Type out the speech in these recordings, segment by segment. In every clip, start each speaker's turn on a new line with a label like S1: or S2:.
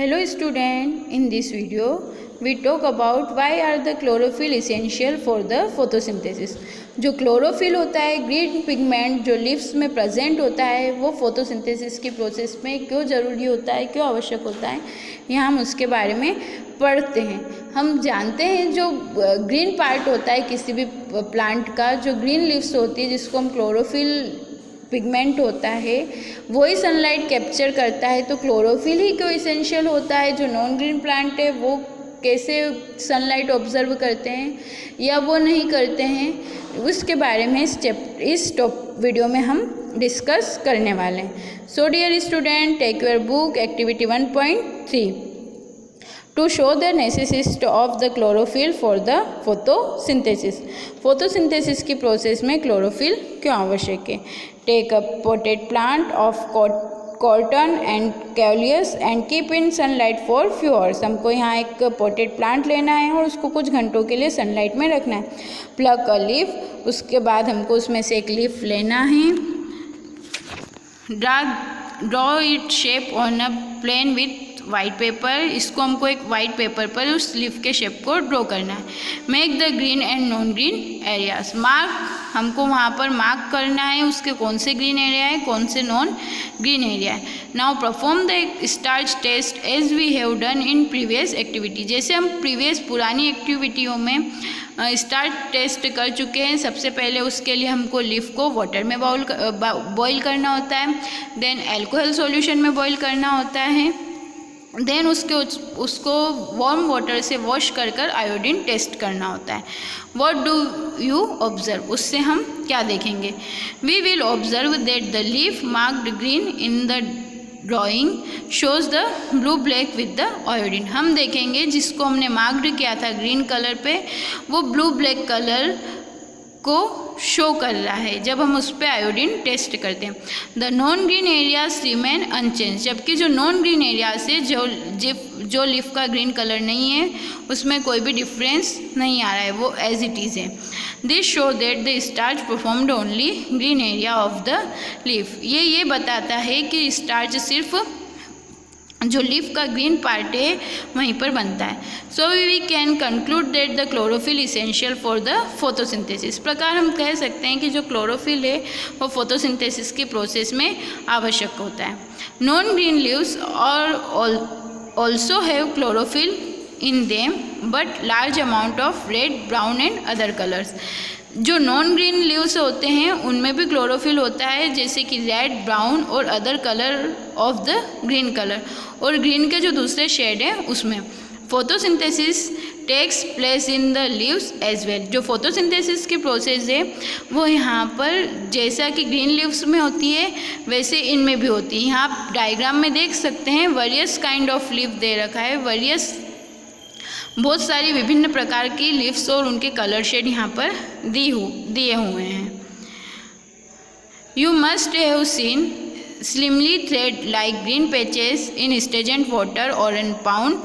S1: Hello student, in this video we talk about why are the chlorophyll essential for the photosynthesis। जो chlorophyll होता है green pigment जो leaves में present होता है वो फोटोसिंथेसिस की प्रोसेस में क्यों ज़रूरी होता है, क्यों आवश्यक होता है, यहाँ हम उसके बारे में पढ़ते हैं। हम जानते हैं जो ग्रीन पार्ट होता है किसी भी प्लांट का, जो ग्रीन लीव्स होती है जिसको हम क्लोरोफिल पिगमेंट होता है वही सनलाइट कैप्चर करता है। तो क्लोरोफिल ही क्यों इसेंशियल होता है, जो नॉन ग्रीन प्लांट है वो कैसे सनलाइट ऑब्जर्व करते हैं या वो नहीं करते हैं, उसके बारे में इस वीडियो में हम डिस्कस करने वाले हैं। So dear student, take your book activity 1.3 to show the necessity of the chlorophyll for the photosynthesis. Photosynthesis की प्रोसेस में क्लोरोफिल क्यों आवश्यक है। Take a potted plant of cotton and coleus and keep in sunlight for few hours. हमको यहाँ एक potted plant लेना है और उसको कुछ घंटों के लिए सनलाइट में रखना है। प्लक अ लीफ, उसके बाद हमको उसमें से एक लीफ लेना है। Draw it shape on a plane with white paper. इसको हमको एक वाइट पेपर पर उस लीफ के शेप को ड्रॉ करना है। Make the green and non green areas. Mark, हमको वहाँ पर मार्क करना है उसके कौन से ग्रीन एरिया है, कौन से नॉन ग्रीन एरिया है। Now perform the starch test as we have done in previous activity. जैसे हम पुरानी एक्टिविटियों में स्टार्च टेस्ट कर चुके हैं। सबसे पहले उसके लिए हमको लीफ को वाटर में बॉईल करना होता है, देन अल्कोहल सॉल्यूशन में बॉईल करना होता है, देन उसको वार्म वाटर से वॉश कर आयोडीन टेस्ट करना होता है। व्हाट डू यू ऑब्जर्व, उससे हम क्या देखेंगे। We will observe that the leaf marked green in the drawing shows the blue black with the iodine. हम देखेंगे जिसको हमने मार्क्ड किया था ग्रीन कलर पे वो ब्लू ब्लैक कलर को शो कर रहा है जब हम उस पर आयोडीन टेस्ट करते हैं। The non green areas remain unchanged. जबकि जो नॉन ग्रीन एरियाज है जो लीफ का ग्रीन कलर नहीं है उसमें कोई भी डिफरेंस नहीं आ रहा है, वो एज इट इज़ है। This show that the starch performed only green area of the leaf. ये बताता है कि स्टार्च सिर्फ जो लीफ का ग्रीन पार्ट है वहीं पर बनता है। So we can conclude that the chlorophyll essential for the photosynthesis. इस प्रकार हम कह सकते हैं कि जो क्लोरोफिल है वो फोटोसिंथेसिस की प्रोसेस में आवश्यक होता है। नॉन ग्रीन लीव्स और also have chlorophyll in them but large amount of red, brown and other colours. जो नॉन ग्रीन लीव्स होते हैं उनमें भी क्लोरोफिल होता है, जैसे कि रेड, ब्राउन और other colour of the green colour, और ग्रीन के जो दूसरे शेड हैं उसमें। Photosynthesis takes place in the leaves as well. जो फोटोसिंथेसिस की प्रोसेस है वो यहाँ पर जैसा कि ग्रीन लीव्स में होती है वैसे इनमें भी होती है। यहाँ आप डायग्राम में देख सकते हैं वेरियस काइंड ऑफ लीफ दे रखा है, बहुत सारी विभिन्न प्रकार की लीव्स और उनके कलर शेड यहाँ पर दिए हुए हैं। You must have seen slimly thread like green patches in stagnant water or in pond.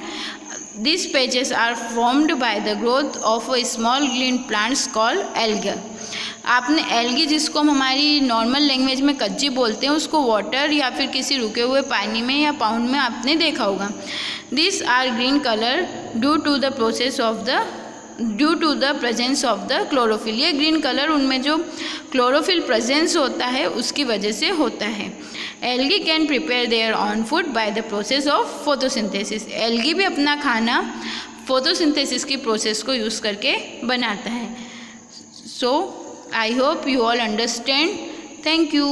S1: These patches are formed by the growth of a small green plants called algae. आपने algae, जिसको हम हमारी normal language में कच्ची बोलते हैं, उसको water या फिर किसी रुके हुए पानी में या पाउंड में आपने देखा होगा। This are green colour due to the presence of the chlorophyll. ये ग्रीन कलर उनमें जो क्लोरोफिल प्रेजेंस होता है उसकी वजह से होता है। Algae can prepare their on food by the process of photosynthesis. Algae भी अपना खाना फोटोसिंथेसिस की प्रोसेस को यूज़ करके बनाता है। So I hope you all understand. Thank you.